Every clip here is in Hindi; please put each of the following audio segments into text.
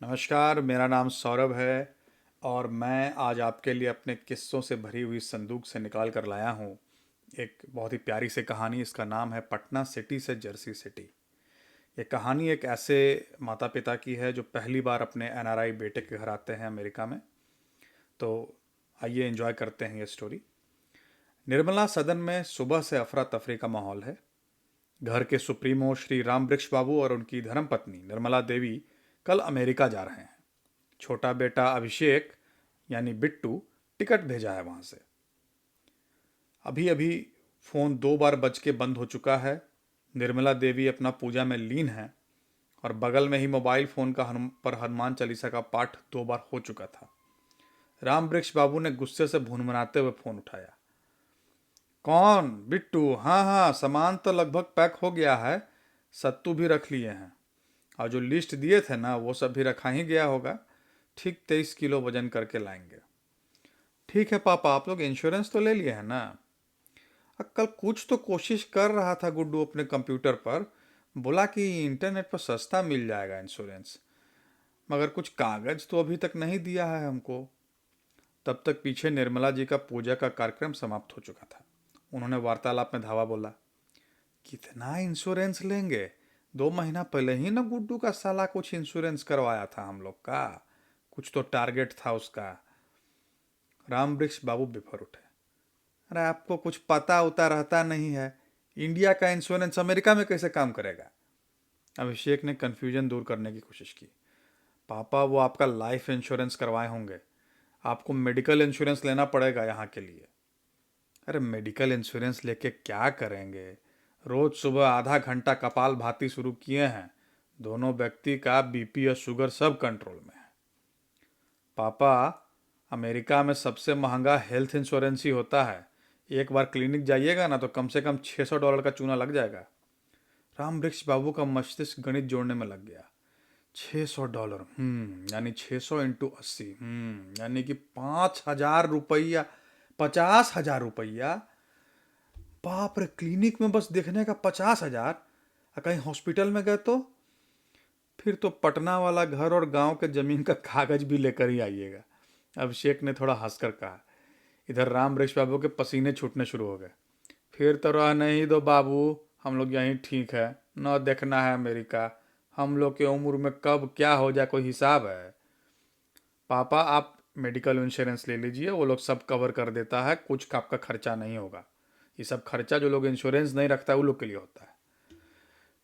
नमस्कार, मेरा नाम सौरभ है और मैं आज आपके लिए अपने किस्सों से भरी हुई संदूक से निकाल कर लाया हूँ एक बहुत ही प्यारी सी कहानी। इसका नाम है पटना सिटी से जर्सी सिटी। ये कहानी एक ऐसे माता पिता की है जो पहली बार अपने एनआरआई बेटे के घर आते हैं अमेरिका में। तो आइए एंजॉय करते हैं ये स्टोरी। निर्मला सदन में सुबह से अफरा तफरी का माहौल है। घर के सुप्रीमो श्री राम वृक्ष बाबू और उनकी धर्मपत्नी निर्मला देवी कल अमेरिका जा रहे हैं। छोटा बेटा अभिषेक यानी बिट्टू टिकट भेजा है वहां से। अभी अभी फोन 2 बार बज के बंद हो चुका है। निर्मला देवी अपना पूजा में लीन है और बगल में ही मोबाइल फोन का पर हनुमान चालीसा का पाठ 2 बार हो चुका था। राम वृक्ष बाबू ने गुस्से से भुनभुनाते हुए फोन उठाया। कौन? बिट्टू? हाँ हाँ, सामान तो लगभग पैक हो गया है। सत्तू भी रख लिए हैं और जो लिस्ट दिए थे ना वो सब भी रखा ही गया होगा। ठीक 23 किलो वजन करके लाएंगे। ठीक है पापा, आप लोग इंश्योरेंस तो ले लिए हैं ना? कल कुछ तो कोशिश कर रहा था गुड्डू अपने कंप्यूटर पर। बोला कि इंटरनेट पर सस्ता मिल जाएगा इंश्योरेंस, मगर कुछ कागज तो अभी तक नहीं दिया है हमको। तब तक पीछे निर्मला जी का पूजा का कार्यक्रम समाप्त हो चुका था। उन्होंने वार्तालाप में धावा बोला, कितना इंश्योरेंस लेंगे? 2 महीना पहले ही ना गुड्डू का साला कुछ इंश्योरेंस करवाया था हम लोग का। कुछ तो टारगेट था उसका। राम वृक्ष बाबू बिफर उठे। अरे आपको कुछ पता उता रहता नहीं है। इंडिया का इंश्योरेंस अमेरिका में कैसे काम करेगा? अभिषेक ने कन्फ्यूजन दूर करने की कोशिश की। पापा, वो आपका लाइफ इंश्योरेंस करवाए होंगे। आपको मेडिकल इंश्योरेंस लेना पड़ेगा यहाँ के लिए। अरे मेडिकल इंश्योरेंस लेके क्या करेंगे? रोज सुबह आधा घंटा कपाल भाती शुरू किए हैं। दोनों व्यक्ति का बीपी और शुगर सब कंट्रोल में है। पापा, अमेरिका में सबसे महंगा हेल्थ इंश्योरेंस ही होता है। एक बार क्लिनिक जाइएगा ना तो कम से कम $600 का चूना लग जाएगा। राम वृक्ष बाबू का मस्तिष्क गणित जोड़ने में लग गया। $600, यानी 600 × 80, यानी कि 5,000 रुपया। 50,000 रुपया? बाप रे, क्लिनिक में बस देखने का 50,000? कहीं हॉस्पिटल में गए तो? फिर तो पटना वाला घर और गांव के जमीन का कागज भी लेकर ही आइएगा। अभिषेक ने थोड़ा हंसकर कहा। इधर राम वृक्ष बाबू के पसीने छूटने शुरू हो गए। फिर तो रह नहीं दो बाबू, हम लोग यहीं ठीक है। न देखना है अमेरिका। हम लोग के उम्र में कब क्या हो जाए कोई हिसाब है? पापा, आप मेडिकल इंश्योरेंस ले लीजिए, वो लोग सब कवर कर देता है। कुछ का आपका खर्चा नहीं होगा। ये सब खर्चा जो लोग इंश्योरेंस नहीं रखता है वो लोग के लिए होता है।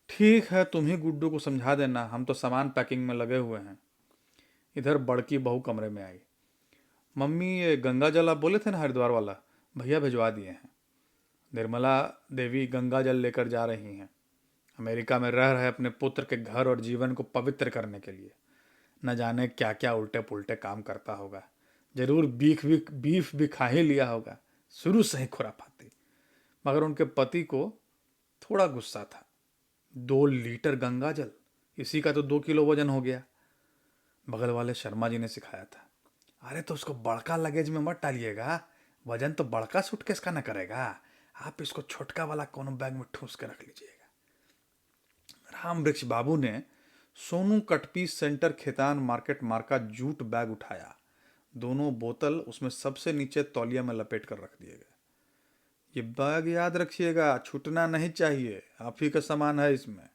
ठीक है, तुम ही गुड्डू को समझा देना, हम तो सामान पैकिंग में लगे हुए हैं। इधर बड़की बहू कमरे में आई। मम्मी, ये गंगा जल आप बोले थे ना हरिद्वार वाला, भैया भिजवा दिए हैं। निर्मला देवी गंगा जल लेकर जा रही हैं अमेरिका में रह रहे अपने पुत्र के घर और जीवन को पवित्र करने के लिए। न जाने क्या क्या उल्टे पुल्टे काम करता होगा। जरूर बीफ भी खा ही लिया होगा। शुरू से ही खुराफाती। मगर उनके पति को थोड़ा गुस्सा था। 2 लीटर गंगा जल, इसी का तो 2 किलो वजन हो गया। बगल वाले शर्मा जी ने सिखाया था। अरे तो उसको बड़का लगेज में मत डालिएगा, वजन तो बड़का सूटकेस का ना करेगा। आप इसको छोटका वाला कोनो बैग में ठूस के रख लीजिएगा। राम वृक्ष बाबू ने Sonu cut piece centre Khetan market मार्का जूट बैग उठाया। दोनों बोतल उसमें सबसे नीचे तौलिया में लपेट कर रख दिए गए। ये बैग याद रखिएगा, छूटना नहीं चाहिए, आप ही का सामान है इसमें।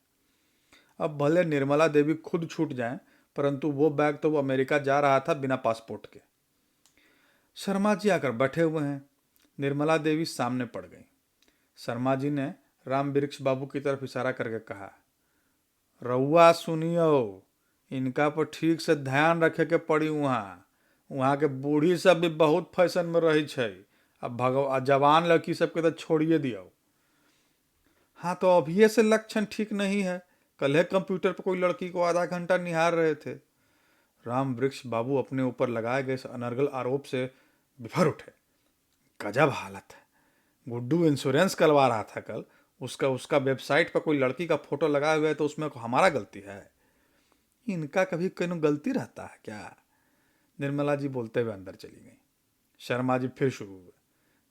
अब भले निर्मला देवी खुद छूट जाएं, परंतु वो बैग तो वो अमेरिका जा रहा था बिना पासपोर्ट के। शर्मा जी आकर बैठे हुए हैं। निर्मला देवी सामने पड़ गई। शर्मा जी ने राम वृक्ष बाबू की तरफ इशारा करके कहा, रउआ सुनियो, इनका पर ठीक से ध्यान रखे के पड़ी। वहाँ वहाँ के बूढ़ी सब भी बहुत फैशन में रही छै। अब जवान लड़की सबके तो छोड़िए दियो। हाँ तो अभी से लक्षण ठीक नहीं है। कल कंप्यूटर पर कोई लड़की को आधा घंटा निहार रहे थे। राम वृक्ष बाबू अपने ऊपर लगाए गए इस अनर्गल आरोप से बिफर उठे। गजब हालत है। गुड्डू इंश्योरेंस करवा रहा था कल, उसका उसका वेबसाइट पर कोई लड़की का फोटो लगा हुआ है तो उसमें हमारा गलती है? इनका कभी कहीं गलती रहता है क्या? निर्मला जी बोलते हुए अंदर चली गई। शर्मा जी फिर शुरू हुए।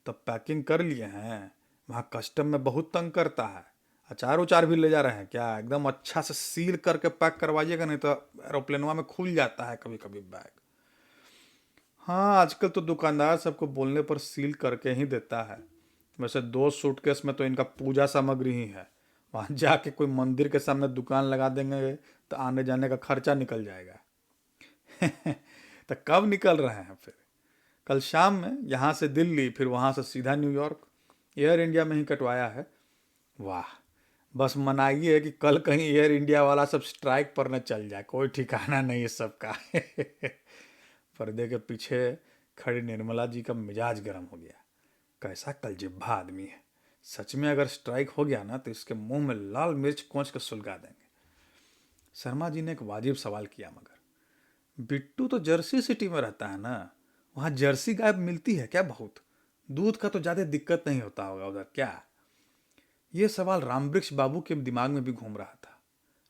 तब पैकिंग कर लिए हैं? वहाँ कस्टम में बहुत तंग करता है। अचार उचार भी ले जा रहे हैं क्या? एकदम अच्छा से सील करके पैक करवाइएगा, नहीं तो एरोप्लेनवा में खुल जाता है कभी कभी बैग। हाँ, आजकल तो दुकानदार सबको बोलने पर सील करके ही देता है। वैसे 2 सूटकेस में तो इनका पूजा सामग्री ही है। वहाँ जाके कोई मंदिर के सामने दुकान लगा देंगे तो आने जाने का खर्चा निकल जाएगा। तो कब निकल रहे हैं फिर? कल शाम में, यहाँ से दिल्ली, फिर वहाँ से सीधा न्यूयॉर्क। एयर इंडिया में ही कटवाया है। वाह, बस मनाइए कि कल कहीं एयर इंडिया वाला सब स्ट्राइक पर न चल जाए, कोई ठिकाना नहीं है सबका। पर्दे के पीछे खड़ी निर्मला जी का मिजाज गर्म हो गया। कैसा कलजिब्बा आदमी है। सच में अगर स्ट्राइक हो गया ना तो इसके मुंह में लाल मिर्च कोंच के सुलगा देंगे। शर्मा जी ने एक वाजिब सवाल किया, मगर बिट्टू तो जर्सी सिटी में रहता है ना, वहाँ जर्सी गाय मिलती है क्या? बहुत दूध का तो ज़्यादा दिक्कत नहीं होता होगा उधर क्या? ये सवाल रामवृक्ष बाबू के दिमाग में भी घूम रहा था।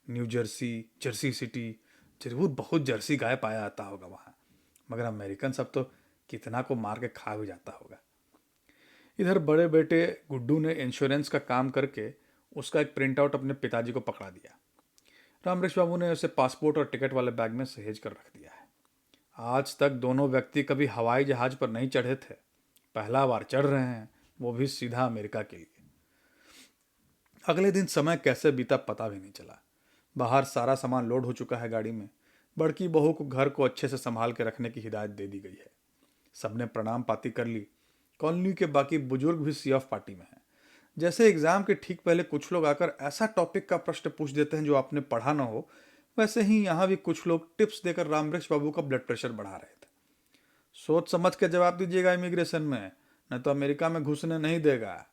न्यू जर्सी, जर्सी सिटी, जरूर बहुत जर्सी गाय पाया जाता होगा वहाँ। मगर अमेरिकन सब तो कितना को मार के खा भी जाता होगा। इधर बड़े बेटे गुड्डू ने इंश्योरेंस का काम करके उसका एक प्रिंट आउट अपने पिताजी को पकड़ा दिया। रामवृक्ष बाबू ने उसे पासपोर्ट और टिकट वाले बैग में सहेज कर रख दिया है। आज तक दोनों व्यक्ति कभी हवाई जहाज पर नहीं चढ़े थे, पहला बार चढ़ रहे हैं, वो भी सीधा अमेरिका के लिए। अगले दिन समय कैसे बीता पता भी नहीं चला। बाहर सारा सामान लोड हो चुका है गाड़ी में। बड़की बहू को घर को अच्छे से संभाल के रखने की हिदायत दे दी गई है। सबने प्रणाम पाती कर ली। कॉलोनी के बाकी बुजुर्ग भी सी ऑफ पार्टी में हैं। जैसे एग्जाम के ठीक पहले कुछ लोग आकर ऐसा टॉपिक का प्रश्न पूछ देते हैं जो आपने पढ़ा ना हो, वैसे ही यहाँ भी कुछ लोग टिप्स देकर रामवृक्ष बाबू का ब्लड प्रेशर बढ़ा रहे थे। सोच समझ के जवाब दीजिएगा इमिग्रेशन में, नहीं तो अमेरिका में घुसने नहीं देगा।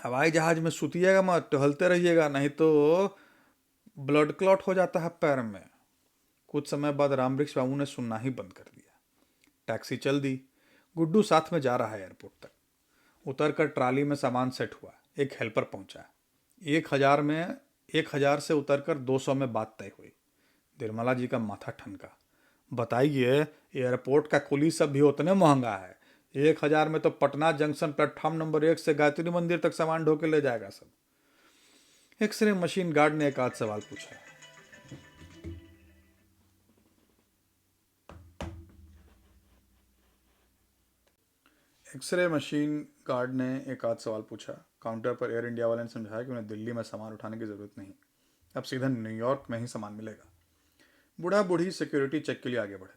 हवाई जहाज में सुतिएगा मत, टहलते रहिएगा, नहीं तो ब्लड क्लॉट हो जाता है पैर में। कुछ समय बाद रामवृक्ष बाबू ने सुनना ही बंद कर दिया। टैक्सी चल दी। गुड्डू साथ में जा रहा है एयरपोर्ट तक। उतरकर ट्राली में सामान सेट हुआ। एक हेल्पर पहुंचा। 1,000 से उतरकर 200 में बात तय हुई। निर्मला जी का माथा ठनका। बताइए, एयरपोर्ट का कुली सब भी उतने महंगा है? 1,000 में तो पटना जंक्शन प्लेटफॉर्म नंबर 1 से गायत्री मंदिर तक सामान ढो के ले जाएगा सब। एक्सरे मशीन गार्ड ने एक आध सवाल पूछा। एक्सरे मशीन गार्ड ने एक आध सवाल पूछा। काउंटर पर एयर इंडिया वाले ने समझाया कि उन्हें दिल्ली में सामान उठाने की ज़रूरत नहीं, अब सीधा न्यूयॉर्क में ही सामान मिलेगा। बूढ़ा बूढ़ी सिक्योरिटी चेक के लिए आगे बढ़े।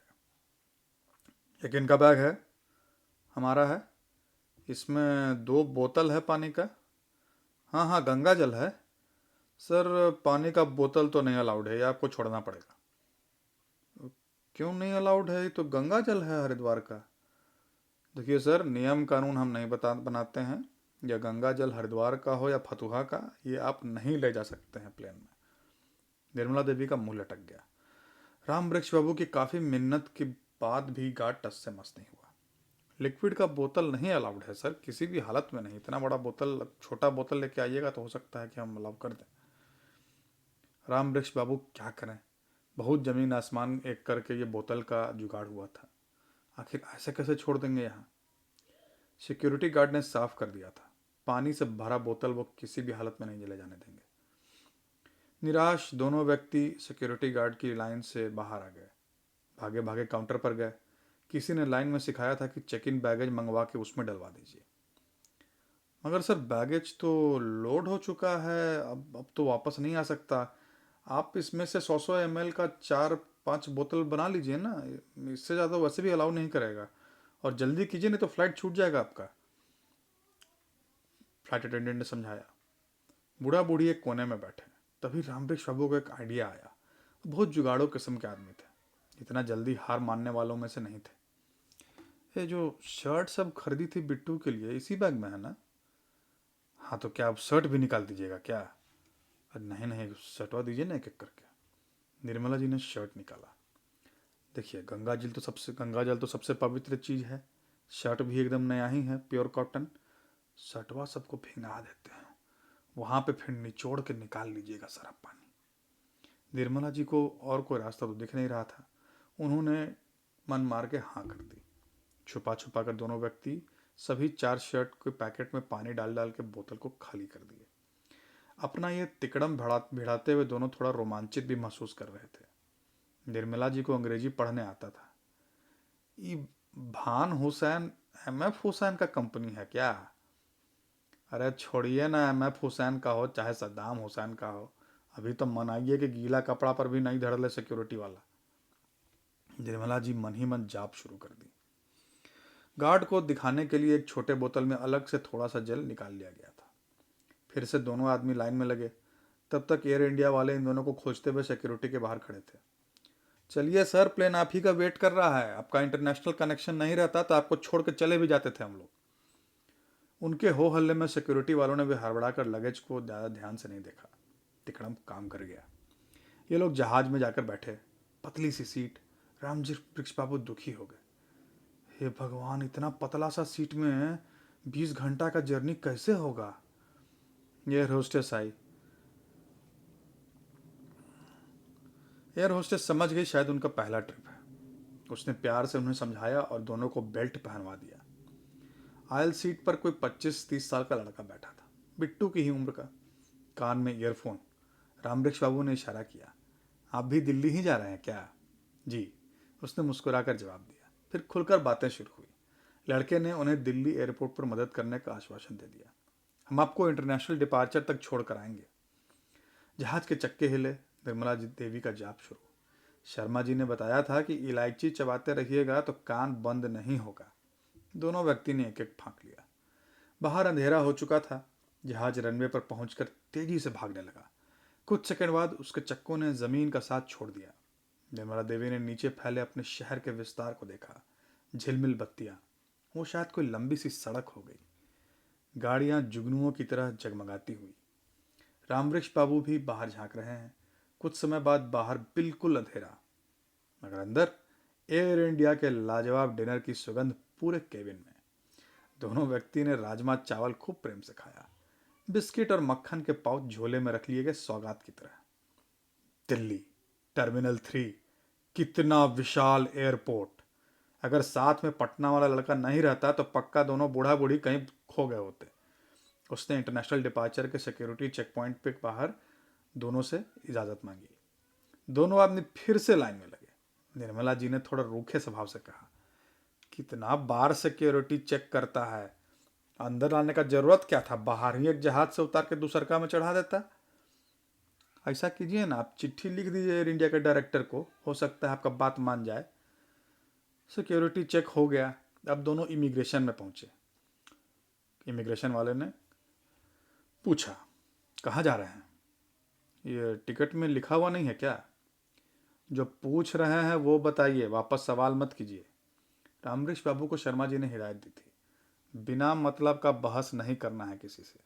ये किनका बैग है? हमारा है। इसमें 2 बोतल है पानी का। हाँ हाँ, गंगा जल है। सर, पानी का बोतल तो नहीं अलाउड है, ये आपको छोड़ना पड़ेगा। क्यों नहीं अलाउड है? ये तो गंगा जल है हरिद्वार का। देखिए सर, नियम कानून हम नहीं बनाते हैं। या गंगा जल हरिद्वार का हो या फतुहा का, ये आप नहीं ले जा सकते हैं प्लेन में। निर्मला देवी का मुंह लटक गया। राम वृक्ष बाबू की काफ़ी मिन्नत के बाद भी गार्ड टस से मस नहीं हुआ। लिक्विड का बोतल नहीं अलाउड है सर, किसी भी हालत में नहीं। इतना बड़ा बोतल, छोटा बोतल लेके आइएगा तो हो सकता है कि हम अलाउ कर दें। राम वृक्ष बाबू क्या करें? बहुत ज़मीन आसमान एक करके ये बोतल का जुगाड़ हुआ था। आखिर ऐसे कैसे छोड़ देंगे यहाँ? सिक्योरिटी गार्ड ने साफ कर दिया था, पानी से भरा बोतल वो किसी भी हालत में नहीं ले जाने देंगे। निराश दोनों व्यक्ति सिक्योरिटी गार्ड की लाइन से बाहर आ गए। भागे भागे काउंटर पर गए। किसी ने लाइन में सिखाया था कि चेक इन बैगेज मंगवा के उसमें डलवा दीजिए। मगर सर, बैगेज तो लोड हो चुका है, अब तो वापस नहीं आ सकता। आप इसमें से 100-100 ml का 4-5 बोतल बना लीजिए ना, इससे ज़्यादा वैसे भी अलाउ नहीं करेगा। और जल्दी कीजिए, नहीं तो फ्लाइट छूट जाएगा आपका। फ्लाइट अटेंडेंट ने समझाया। बूढ़ा बूढ़ी एक कोने में बैठे। तभी रामवृक्ष बाबू को एक आइडिया आया। बहुत जुगाड़ों किस्म के आदमी थे, इतना जल्दी हार मानने वालों में से नहीं थे। ये जो शर्ट सब खरीदी थी बिट्टू के लिए, इसी बैग में है ना? हाँ, तो क्या आप शर्ट भी निकाल दीजिएगा क्या? अरे नहीं नहीं, शर्टवा दीजिए ना एक एक करके। निर्मला जी ने शर्ट निकाला। देखिए, गंगा जल तो सबसे पवित्र चीज़ है। शर्ट भी एकदम नया ही है, प्योर कॉटन। शर्टवा सबको भिंगा देते हैं, वहाँ पे फिर निचोड़ के निकाल लीजिएगा सारा पानी। निर्मला जी को और कोई रास्ता तो दिख नहीं रहा था। उन्होंने मन मार के हाँ कर दी। छुपा छुपा कर दोनों व्यक्ति सभी 4 शर्ट के पैकेट में पानी डाल डाल के बोतल को खाली कर दिए। अपना ये तिकड़म भिड़ाते हुए दोनों थोड़ा रोमांचित भी महसूस कर रहे थे। निर्मला जी को अंग्रेजी पढ़ने आता था। ये भान हुसैन एमएफ हुसैन का कंपनी है क्या? अरे छोड़िए ना, एमएफ हुसैन का हो चाहे सद्दाम हुसैन का हो, अभी तो मनाइए कि गीला कपड़ा पर भी नहीं धड़ ले सिक्योरिटी वाला। निर्मला जी मन ही मन जाप शुरू कर दी। गार्ड को दिखाने के लिए एक छोटे बोतल में अलग से थोड़ा सा जल निकाल लिया गया था। फिर से दोनों आदमी लाइन में लगे। तब तक एयर इंडिया वाले इन दोनों को खोजते हुए सिक्योरिटी के बाहर खड़े थे। चलिए सर, प्लेन आप ही का वेट कर रहा है। आपका इंटरनेशनल कनेक्शन नहीं रहता तो आपको छोड़ के चले भी जाते थे हम लोग। उनके हो हल्ले में सिक्योरिटी वालों ने भी हड़बड़ा कर लगेज को ज़्यादा ध्यान से नहीं देखा। तिकड़म काम कर गया। ये लोग जहाज में जाकर बैठे। पतली सी सीट। रामजी वृक्ष बाबू दुखी हो गए। हे भगवान, इतना पतला सा सीट में 20 घंटा का जर्नी कैसे होगा? एयर होस्टेस आई। एयर होस्टेस समझ गई शायद उनका पहला ट्रिप है। उसने प्यार से उन्हें समझाया और दोनों को बेल्ट पहनवा दिया। आयल सीट पर कोई 25-30 साल का लड़का बैठा था, बिट्टू की ही उम्र का। कान में ईयरफोन। रामवृक्ष बाबू ने इशारा किया। आप भी दिल्ली ही जा रहे हैं क्या? जी, उसने मुस्कुराकर जवाब दिया। फिर खुलकर बातें शुरू हुई। लड़के ने उन्हें दिल्ली एयरपोर्ट पर मदद करने का आश्वासन दे दिया। हम आपको इंटरनेशनल डिपार्चर तक छोड़ कर आएंगे। जहाज के चक्के हिले। निर्मला जी देवी का जाप शुरू। शर्मा जी ने बताया था कि इलायची चबाते रहिएगा तो कान बंद नहीं होगा। दोनों व्यक्ति ने एक एक फांक लिया। बाहर अंधेरा हो चुका था। जहाज रनवे पर पहुंचकर तेजी से भागने लगा। कुछ सेकंड बाद उसके चक्कों ने जमीन का साथ छोड़ दिया। निर्मला देवी ने नीचे फैले अपने शहर के विस्तार को देखा। झिलमिल बत्तियां। वो शायद कोई लंबी सी सड़क हो गई। गाड़ियां जुगनुओं की तरह जगमगाती हुई। रामवृक्ष बाबू भी बाहर झांक रहे हैं। कुछ समय बाद बाहर बिल्कुल अंधेरा, मगर अंदर एयर इंडिया के लाजवाब डिनर की सुगंध पूरे केबिन में। दोनों व्यक्ति ने राजमा चावल खूब प्रेम से खाया। बिस्किट और मक्खन के पाउच झोले में रख लिए गए सौगात की तरह। दिल्ली टर्मिनल 3, कितना विशाल एयरपोर्ट। अगर साथ में पटना वाला लड़का नहीं रहता तो पक्का दोनों बूढ़ा बूढ़ी कहीं खो गए होते। उसने इंटरनेशनल डिपार्चर के सिक्योरिटी चेक पॉइंट पे बाहर दोनों से इजाज़त मांगी। दोनों आदमी फिर से लाइन में लगे। निर्मला जी ने थोड़ा रूखे स्वभाव से कहा, कितना बार सिक्योरिटी चेक करता है? अंदर लाने का जरूरत क्या था? बाहर ही एक जहाज से उतार के दूसरका में चढ़ा देता। ऐसा कीजिए ना, आप चिट्ठी लिख दीजिए एयर इंडिया के डायरेक्टर को, हो सकता है आपका बात मान जाए। सिक्योरिटी चेक हो गया। अब दोनों इमिग्रेशन में पहुंचे। इमिग्रेशन वाले ने पूछा, कहाँ जा रहे हैं? ये टिकट में लिखा हुआ नहीं है क्या? जो पूछ रहे हैं वो बताइए, वापस सवाल मत कीजिए। रामवृक्ष बाबू को शर्मा जी ने हिदायत दी थी, बिना मतलब का बहस नहीं करना है किसी से।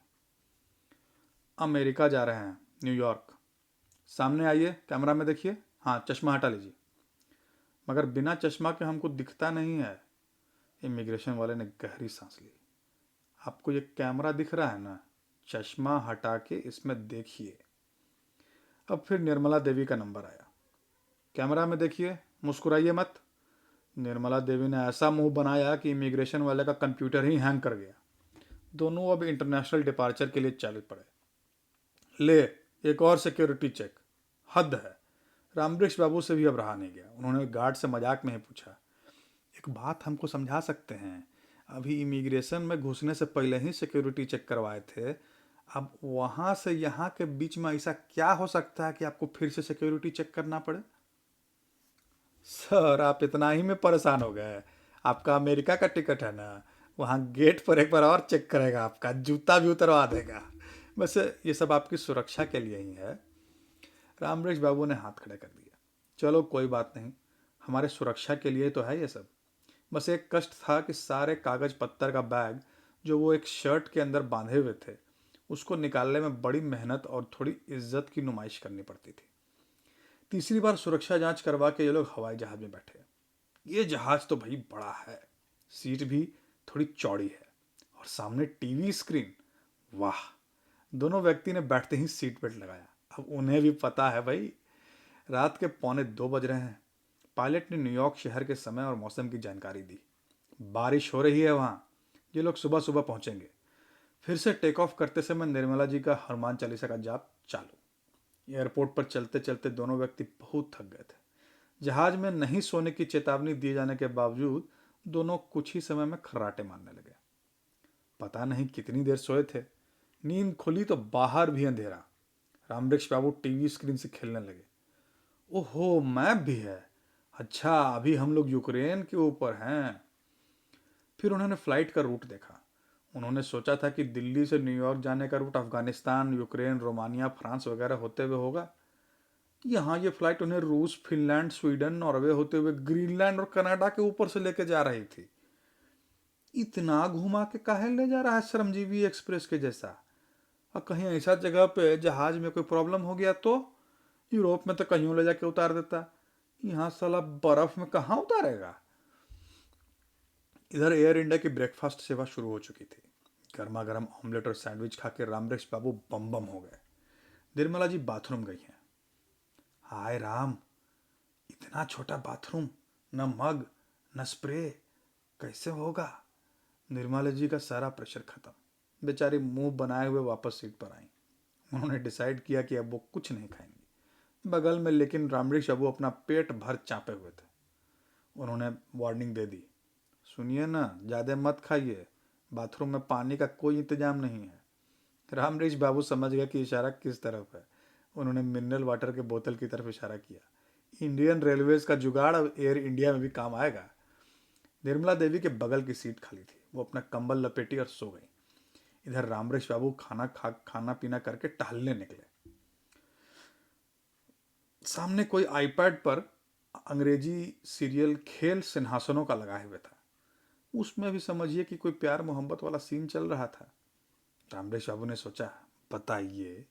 अमेरिका जा रहे हैं, न्यूयॉर्क। सामने आइए, कैमरा में देखिए। हाँ, चश्मा हटा लीजिए। मगर बिना चश्मा के हमको दिखता नहीं है। इमिग्रेशन वाले ने गहरी सांस ली। आपको ये कैमरा दिख रहा है ना? चश्मा हटा के इसमें देखिए। अब फिर निर्मला देवी का नंबर आया। कैमरा में देखिए, मुस्कुराइए मत। निर्मला देवी ने ऐसा मुंह बनाया कि इमिग्रेशन वाले का कंप्यूटर ही हैंग कर गया। दोनों अब इंटरनेशनल डिपार्चर के लिए चल पड़े। ले, एक और सिक्योरिटी चेक। हद है। रामवृक्ष बाबू से भी अब रहा नहीं गया। उन्होंने गार्ड से मजाक में ही पूछा, एक बात हमको समझा सकते हैं? अभी इमिग्रेशन में घुसने से पहले ही सिक्योरिटी चेक करवाए थे। अब वहाँ से यहाँ के बीच में ऐसा क्या हो सकता है कि आपको फिर से सिक्योरिटी चेक करना पड़े? सर, आप इतना ही में परेशान हो गए? आपका अमेरिका का टिकट है ना, वहाँ गेट पर एक बार और चेक करेगा, आपका जूता भी उतरवा देगा। वैसे ये सब आपकी सुरक्षा के लिए ही है। रामवृक्ष बाबू ने हाथ खड़े कर दिया। चलो कोई बात नहीं, हमारे सुरक्षा के लिए तो है ये सब। बस एक कष्ट था कि सारे कागज पत्तर का बैग जो वो एक शर्ट के अंदर बांधे हुए थे, उसको निकालने में बड़ी मेहनत और थोड़ी इज्जत की नुमाइश करनी पड़ती थी। तीसरी बार सुरक्षा जांच करवा के ये लोग हवाई जहाज में बैठे। ये जहाज तो भाई बड़ा है। सीट भी थोड़ी चौड़ी है और सामने टीवी स्क्रीन। वाह। दोनों व्यक्ति ने बैठते ही सीट बेल्ट लगाया। अब उन्हें भी पता है भाई, रात के 1:45 बज रहे हैं। पायलट ने न्यूयॉर्क शहर के समय और मौसम की जानकारी दी। बारिश हो रही है वहाँ। ये लोग सुबह सुबह पहुँचेंगे। फिर से टेक ऑफ करते समय निर्मला जी का हनुमान चालीसा का जाप चालू। एयरपोर्ट पर चलते चलते दोनों व्यक्ति बहुत थक गए थे। जहाज में नहीं सोने की चेतावनी दिए जाने के बावजूद दोनों कुछ ही समय में खर्राटे मारने लगे। पता नहीं कितनी देर सोए थे। नींद खुली तो बाहर भी अंधेरा। रामवृक्ष बाबू टीवी स्क्रीन से खेलने लगे। ओहो, मैप भी है। अच्छा, अभी हम लोग यूक्रेन के ऊपर हैं। फिर उन्होंने फ्लाइट का रूट देखा। उन्होंने सोचा था कि दिल्ली से न्यूयॉर्क जाने का route Afghanistan, Ukraine, Romania, France वगैरह होते हुए होगा। यहाँ ये फ्लाइट उन्हें रूस, फिनलैंड, स्वीडन, नॉर्वे होते हुए ग्रीनलैंड और कनाडा के ऊपर से लेके जा रही थी। इतना घुमा के काहे ले जा रहा है श्रमजीवी एक्सप्रेस के जैसा। और कहीं ऐसा जगह पे जहाज में कोई प्रॉब्लम हो गया तो यूरोप में तो कहीं ले जाके उतार देता। यहाँ साला बर्फ में कहाँ उतारेगा। इधर एयर इंडिया की ब्रेकफास्ट सेवा शुरू हो चुकी थी। गर्मा गर्म ऑमलेट और सैंडविच खा के रामवृक्ष बाबू बम बम हो गए। निर्मला जी बाथरूम गई हैं। हाय राम, इतना छोटा बाथरूम, न मग न स्प्रे, कैसे होगा। निर्मला जी का सारा प्रेशर खत्म। बेचारी मुंह बनाए हुए वापस सीट पर आई। उन्होंने डिसाइड किया कि अब वो कुछ नहीं खाएंगी। बगल में लेकिन रामवृक्ष बाबू अपना पेट भर चापे हुए थे। उन्होंने वार्निंग दे दी, सुनिए ना, ज़्यादा मत खाइए, बाथरूम में पानी का कोई इंतजाम नहीं है। रामवृक्ष बाबू समझ गया कि इशारा किस तरफ है। उन्होंने मिनरल वाटर के बोतल की तरफ इशारा किया। इंडियन रेलवेज का जुगाड़ अब एयर इंडिया में भी काम आएगा। निर्मला देवी के बगल की सीट खाली थी। वो अपना कंबल लपेटी और सो गई। इधर रामवृक्ष बाबू खाना पीना करके टहलने निकले। सामने कोई आईपैड पर अंग्रेजी सीरियल खेल सिंहासनों का लगाए हुए था। उसमें भी समझिए कि कोई प्यार मोहब्बत वाला सीन चल रहा था। रामवृक्ष बाबू ने सोचा, बताइए,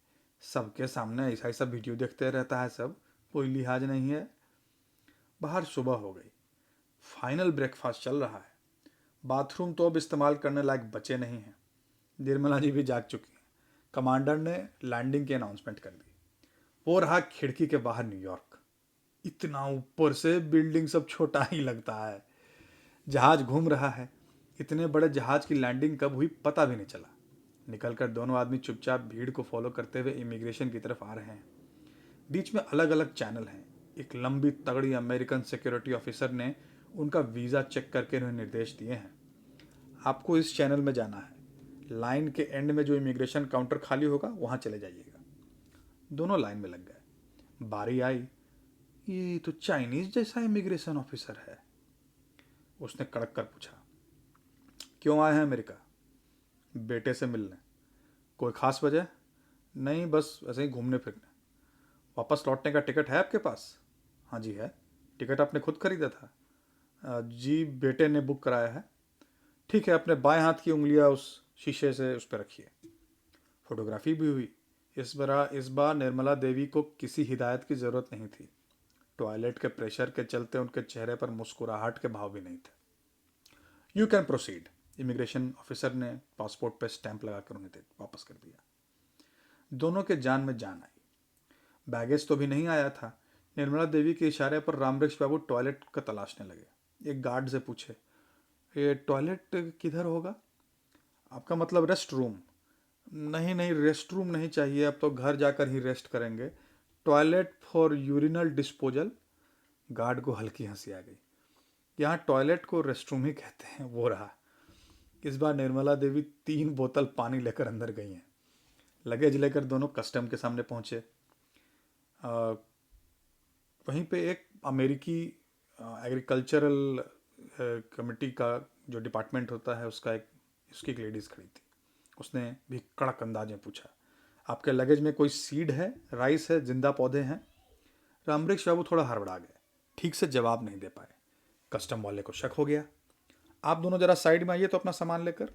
सबके सामने ऐसा ऐसा वीडियो देखते रहता है सब, कोई लिहाज नहीं है। बाहर सुबह हो गई। फाइनल ब्रेकफास्ट चल रहा है। बाथरूम तो अब इस्तेमाल करने लायक बचे नहीं हैं। निर्मला जी भी जाग चुकी हैं। कमांडर ने लैंडिंग की अनाउंसमेंट कर दी। वो रहा खिड़की के बाहर न्यूयॉर्क। इतना ऊपर से बिल्डिंग सब छोटा ही लगता है। जहाज घूम रहा है। इतने बड़े जहाज की लैंडिंग कब हुई पता भी नहीं चला। निकलकर दोनों आदमी चुपचाप भीड़ को फॉलो करते हुए इमिग्रेशन की तरफ आ रहे हैं। बीच में अलग अलग चैनल हैं। एक लंबी तगड़ी अमेरिकन सिक्योरिटी ऑफिसर ने उनका वीज़ा चेक करके उन्हें निर्देश दिए हैं। आपको इस चैनल में जाना है। लाइन के एंड में जो इमिग्रेशन काउंटर खाली होगा वहाँ चले जाइएगा। दोनों लाइन में लग गए। बारी आई, ये तो चाइनीज जैसा इमिग्रेशन ऑफिसर है। उसने कड़क कर पूछा, क्यों आए हैं अमेरिका? बेटे से मिलने। कोई ख़ास वजह? नहीं, बस ऐसे ही घूमने फिरने। वापस लौटने का टिकट है आपके पास? हाँ जी है। टिकट आपने खुद खरीदा था? जी, बेटे ने बुक कराया है। ठीक है, अपने बाएं हाथ की उंगलियां उस शीशे से उस पर रखिए। फोटोग्राफी भी हुई। इस बार निर्मला देवी को किसी हिदायत की ज़रूरत नहीं थी। टॉयलेट के प्रेशर के चलते उनके चेहरे पर मुस्कुराहट के भाव भी नहीं थे। You can proceed. Immigration officer ने पासपोर्ट पर स्टैंप लगाकर उन्हें वापस कर दिया। दोनों के जान में जान आई। बैगेज तो भी नहीं आया था। निर्मला देवी के इशारे पर रामवृक्ष बाबू टॉयलेट का तलाशने लगे। एक गार्ड से पूछे, ये टॉयलेट किधर होगा? आपका मतलब रेस्ट रूम? नहीं नहीं, रेस्ट रूम नहीं चाहिए, अब तो घर जाकर ही रेस्ट करेंगे। Toilet for urinal disposal. Guard को हल्की हंसी आ गई। यहाँ टॉयलेट को रेस्ट रूम ही कहते हैं। वो रहा। इस बार निर्मला देवी 3 बोतल पानी लेकर अंदर गई हैं। लगेज लेकर दोनों कस्टम के सामने पहुंचे। वहीं पे एक अमेरिकी एग्रीकल्चरल कमिटी का जो डिपार्टमेंट होता है उसकी एक लेडीज़ खड़ी थी। उसने भी कड़क अंदाज में पूछा, आपके लगेज में कोई सीड है, राइस है, जिंदा पौधे हैं? रामवृक्ष बाबू थोड़ा हड़बड़ा गए, ठीक से जवाब नहीं दे पाए। कस्टम वाले को शक हो गया। आप दोनों जरा साइड में आइए तो अपना सामान लेकर।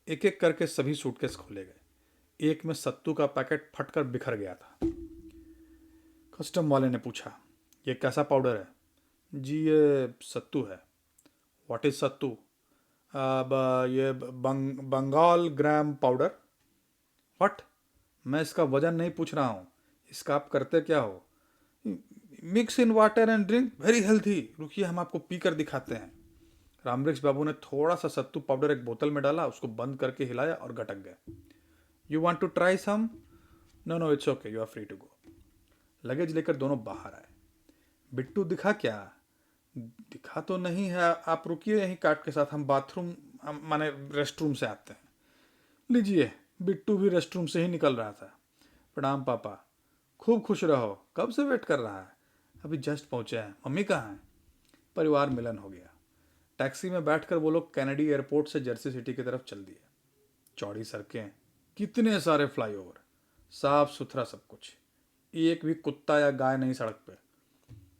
एक एक करके सभी सूटकेस खोले गए। एक में सत्तू का पैकेट फटकर बिखर गया था। कस्टम वाले ने पूछा, ये कैसा पाउडर है? जी, ये सत्तू है। व्हाट इज सत्तू? अब ये बंगाल ग्राम पाउडर। व्हाट? मैं इसका वजन नहीं पूछ रहा हूँ, इसका आप करते क्या हो? Mix in water and drink, very healthy. रुकिए, हम आपको पी कर दिखाते हैं। रामवृक्ष बाबू ने थोड़ा सा सत्तू पाउडर एक बोतल में डाला, उसको बंद करके हिलाया और गटक गए। You want to try some? No no, it's okay, you are free to go. Luggage लेकर दोनों बाहर आए। बिट्टू दिखा क्या? दिखा तो नहीं है, आप रुकिए यहीं काट के साथ, हम बाथरूम माने रेस्ट रूम से आते हैं। लीजिए। बिट्टू भी रेस्ट रूम से ही निकल रहा था। प्रणाम पापा। खूब खुश रहो। कब से वेट कर रहा है? अभी जस्ट पहुंचे हैं। मम्मी कहाँ हैं? परिवार मिलन हो गया। टैक्सी में बैठकर वो लोग कैनेडी एयरपोर्ट से जर्सी सिटी की तरफ चल दिए। चौड़ी सड़कें, कितने सारे फ्लाईओवर, साफ सुथरा सब कुछ, एक भी कुत्ता या गाय नहीं सड़क पे।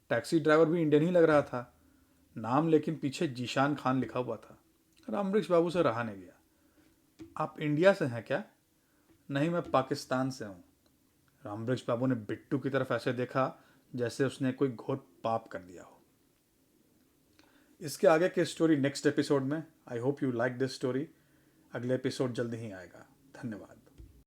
टैक्सी ड्राइवर भी इंडियन ही लग रहा था, नाम लेकिन पीछे जीशान खान लिखा हुआ था। रामवृक्ष बाबू से रहा नहीं गया। आप इंडिया से हैं क्या? नहीं, मैं पाकिस्तान से हूँ। रामवृक्ष बाबू ने बिट्टू की तरफ ऐसे देखा जैसे उसने कोई घोर पाप कर दिया हो। इसके आगे की स्टोरी नेक्स्ट एपिसोड में। I hope you like this story. अगले एपिसोड जल्दी ही आएगा। धन्यवाद।